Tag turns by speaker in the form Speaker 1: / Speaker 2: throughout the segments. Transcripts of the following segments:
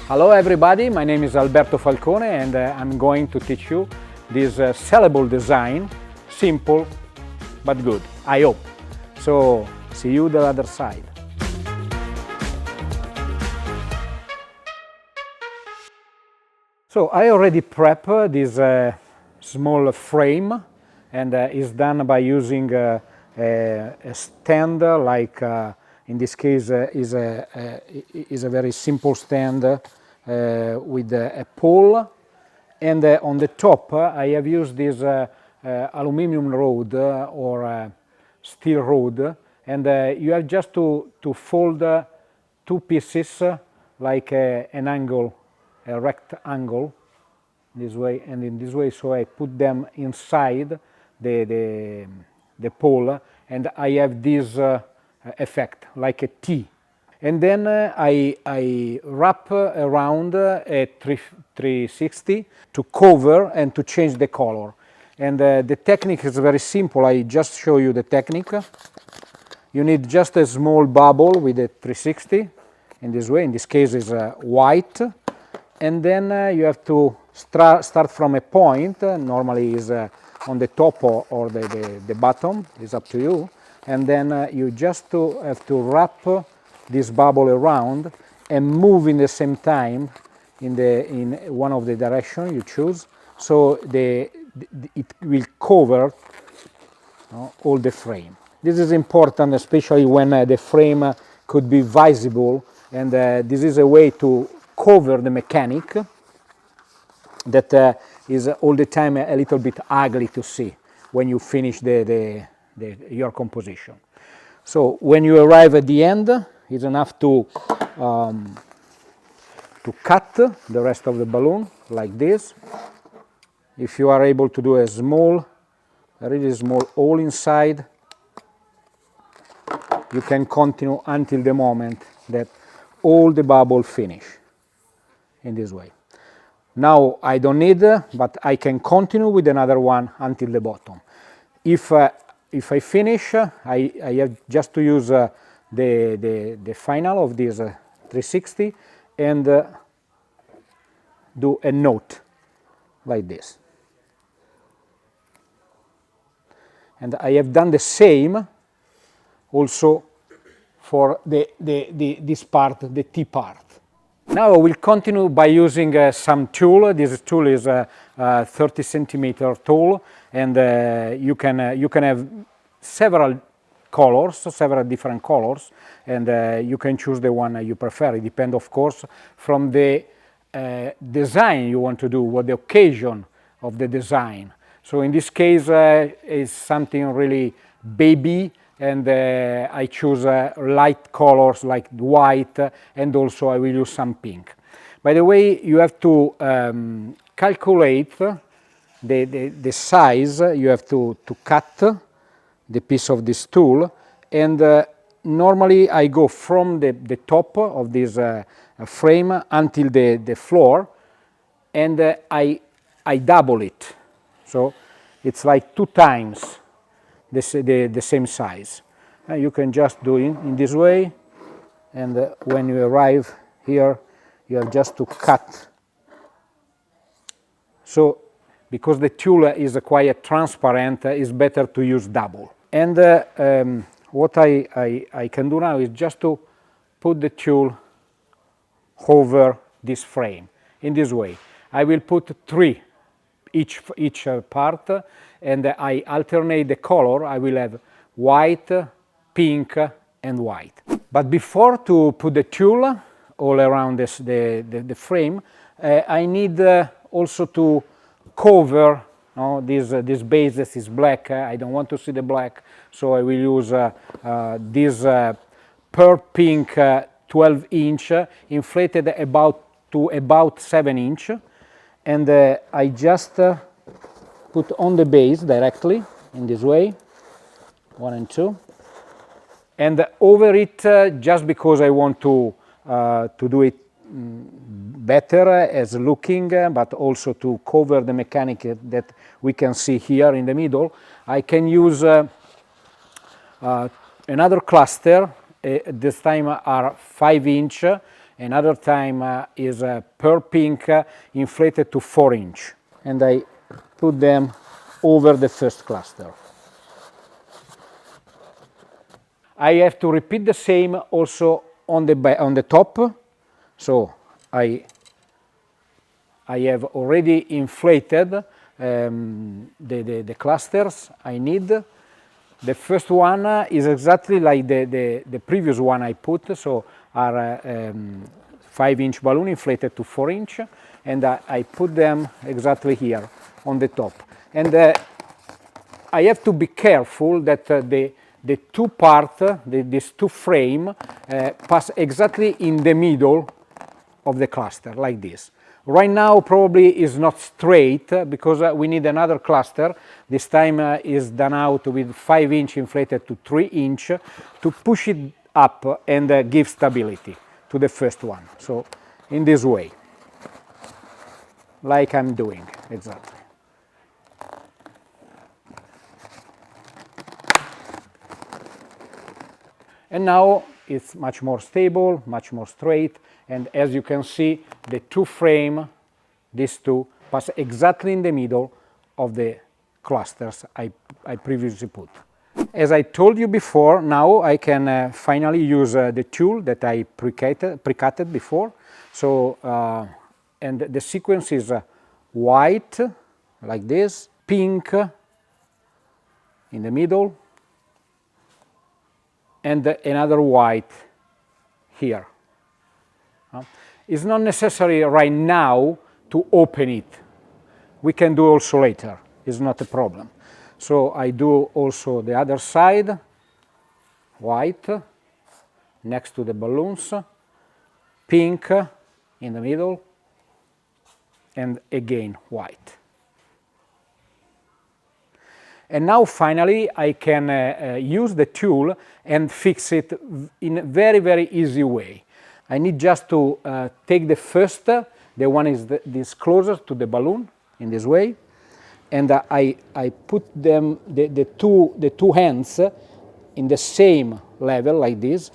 Speaker 1: Hello everybody, my name is Alberto Falcone and I'm going to teach you this sellable design, simple but good, I hope. So, see you the other side. So, I already prepped this small frame and it's done by using a stand like in this case is a very simple stand with a pole, and on the top I have used this aluminum rod or steel rod, and you have just to fold two pieces like an angle, a rectangle this way and in this way, so I put them inside the pole and I have this effect like a T. And then I wrap around a 360 to cover and to change the color. And the technique is very simple. I just show you the technique. You need just a small bubble with a 360 in this way. In this case is white. And then you have to start from a point. Normally is on the top or the bottom. It's up to you. And then you just have to wrap this bubble around and move in the same time in one of the direction you choose, so it will cover all the frame. This is important, especially when the frame could be visible, and this is a way to cover the mechanic that is all the time a little bit ugly to see when you finish your composition. So when you arrive at the end, it's enough to cut the rest of the balloon like this. If you are able to do a really small hole inside, you can continue until the moment that all the bubble finish in this way. Now I don't need, but I can continue with another one until the bottom. If I finish, I have just to use the final of this 360 and do a knot like this. And I have done the same also for this part, the T part. Now I will continue by using some tool. This tool is a 30 centimeter tool, and you can have several colors, several different colors, and you can choose the one you prefer. It depends, of course, from the design you want to do, what the occasion of the design. So in this case, it's something really baby, and I choose light colors like white, and also I will use some pink. By the way, you have to calculate the size. You have to cut the piece of this tool, and normally I go from the top of this frame until the floor, and I double it, so it's like 2 times the same size. You can just do it in this way, and when you arrive here you have just to cut. So because the tool is quite transparent, it's better to use double. And what I can do now is just to put the tool over this frame in this way. I will put 3 each part, and I alternate the color. I will have white, pink and white. But before to put the tool all around the frame, I need also to cover this base that is black. I don't want to see the black, so I will use this pearl pink 12-inch inflated to about 7-inch, and I just put on the base directly in this way, 1 and 2, and over it, just because I want to do it better as looking, but also to cover the mechanic that we can see here in the middle, I can use another cluster. This time are 5-inch another time is pearl pink inflated to 4 inch, and I put them over the first cluster. I have to repeat the same also on the top, so I have already inflated the clusters I need. The first one is exactly like the previous one I put, so are 5-inch balloon inflated to 4 inch, and I put them exactly here on the top. And I have to be careful that the two parts, these two frame, pass exactly in the middle of the cluster, like this. Right now probably is not straight because we need another cluster. This time is done out with 5-inch inflated to 3 inch to push it up and give stability to the first one. So in this way, like I'm doing exactly. And now it's much more stable, much more straight, and as you can see, the two frame, these two, pass exactly in the middle of the clusters I previously put. As I told you before, now I can finally use the tool that I pre-cutted before. So, and the sequence is white, like this, pink in the middle, and another white here. It's not necessary right now to open it. We can do also later, it's not a problem. So I do also the other side, white, next to the balloons, pink in the middle, and again white. And now finally I can use the tool and fix it in a very, very easy way. I need just to take the first, the one is this closer to the balloon, in this way, and I put them, the two hands in the same level, like this.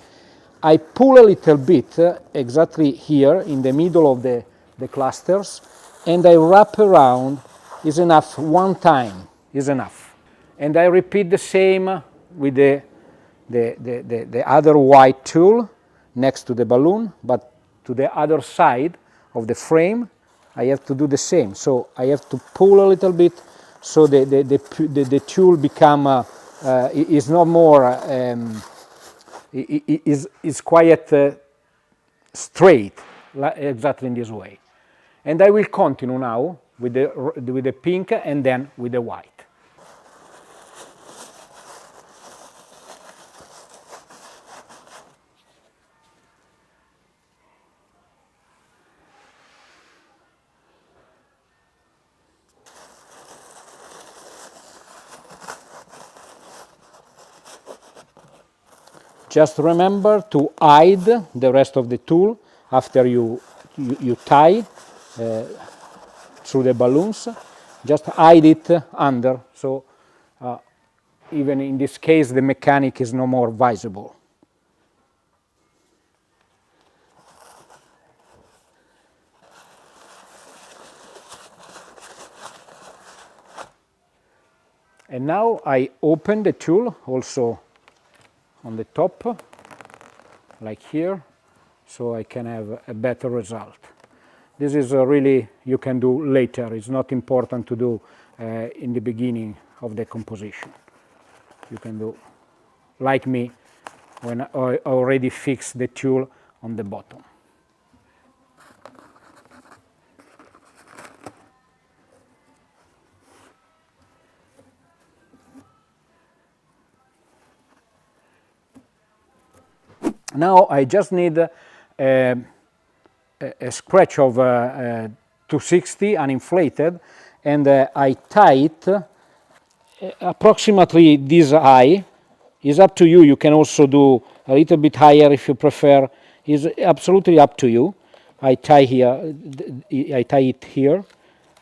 Speaker 1: I pull a little bit exactly here in the middle of the clusters, and I wrap around. Is enough, one time is enough. And I repeat the same with the other white tool next to the balloon, but to the other side of the frame I have to do the same. So I have to pull a little bit so the tool become is no more is quite straight, exactly in this way. And I will continue now with the pink and then with the white. Just remember to hide the rest of the tool after you tie through the balloons. Just hide it under, so even in this case the mechanic is no more visible. And now I open the tool also on the top, like here, so I can have a better result. This is really, you can do later. It's not important to do in the beginning of the composition. You can do like me when I already fixed the tool on the bottom. Now I just need a scratch of 260 uninflated, and I tie it approximately this high. Is up to you. You can also do a little bit higher if you prefer. Is absolutely up to you. I tie here. I tie it here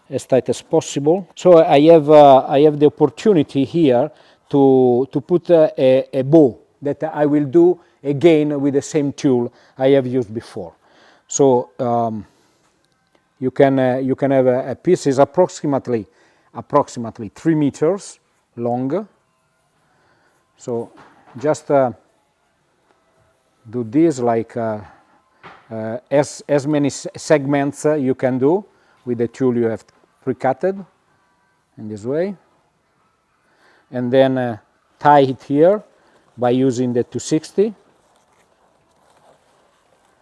Speaker 1: as tight as possible. So I have the opportunity here to put a bow that I will do again with the same tool I have used before. So you can have a piece is approximately 3 meters long. So just do this like as many segments you can do with the tool you have pre-cutted in this way, and then tie it here by using the 260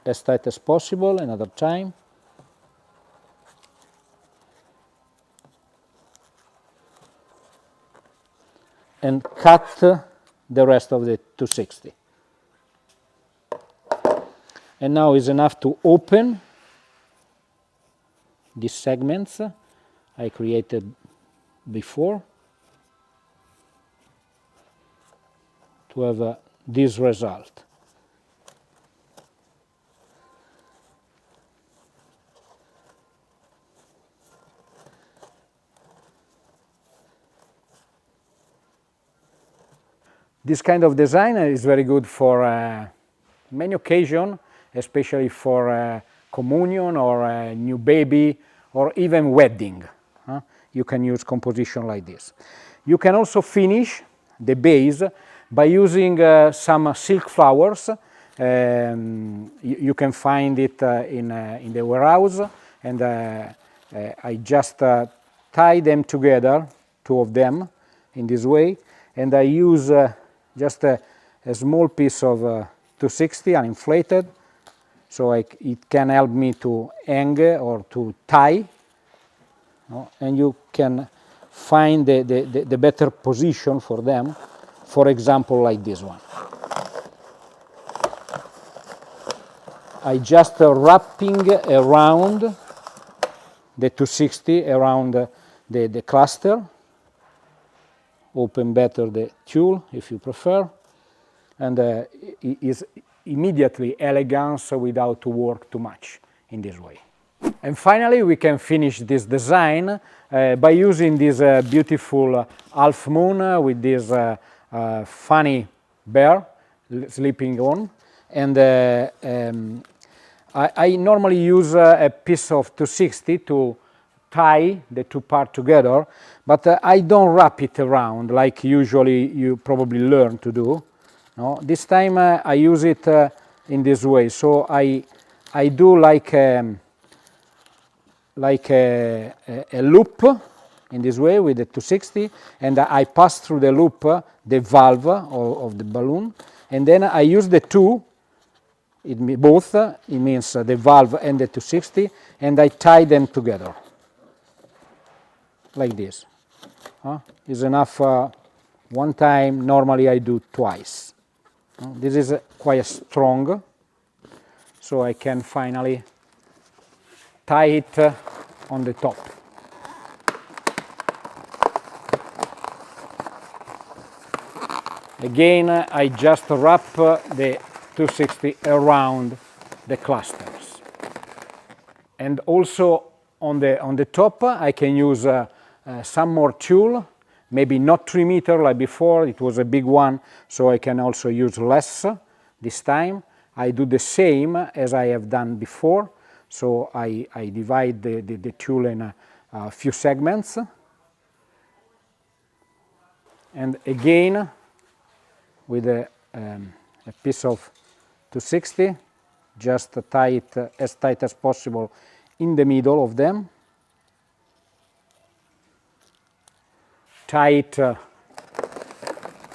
Speaker 1: as tight as possible another time. And cut the rest of the 260. And now is enough to open these segments I created before to have this result. This kind of design is very good for many occasions, especially for communion or a new baby or even wedding. You can use composition like this. You can also finish the base by using some silk flowers. You can find it in the warehouse, and I just tie them together, 2 of them, in this way, and I use just a small piece of 260 uninflated, so it can help me to hang or to tie, and you can find the better position for them, for example like this one. I just wrapping around the 260 around the cluster. Open better the tool if you prefer, and it is immediately elegance without to work too much in this way. And finally we can finish this design by using this beautiful half moon with this funny bear sleeping on, and I normally use a piece of 260 to tie the 2 parts together, but I don't wrap it around like usually you probably learn to do. No? This time I use it in this way, so I do like a loop in this way with the 260, and I pass through the loop the valve of the balloon, and then I use the 2, it means the valve and the 260, and I tie them together like this. Is enough one time. Normally I do twice. This is quite strong, so I can finally tie it on the top. Again, I just wrap the 260 around the clusters, and also on the top I can use some more tulle, maybe not 3 meters like before, it was a big one, so I can also use less this time. I do the same as I have done before, so I divide the tulle in a few segments, and again with a piece of 260 just tie it as tight as possible in the middle of them. Tie it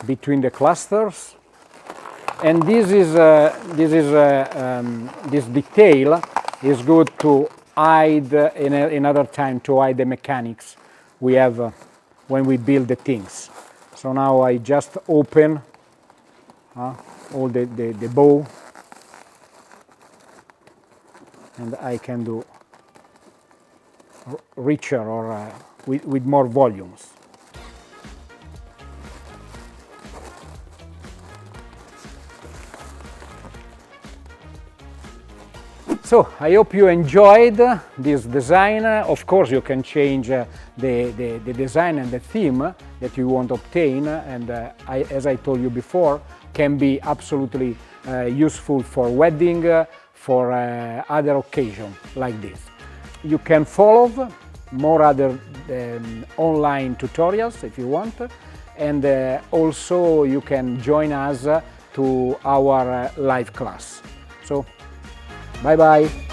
Speaker 1: between the clusters, and this detail is good to hide another time, to hide the mechanics we have when we build the things. So now I just open all the bow, and I can do richer or with more volumes. So I hope you enjoyed this design. Of course you can change the design and the theme that you want to obtain, and as I told you before, can be absolutely useful for wedding, for other occasion like this. You can follow more other online tutorials if you want, and also you can join us to our live class. So bye bye.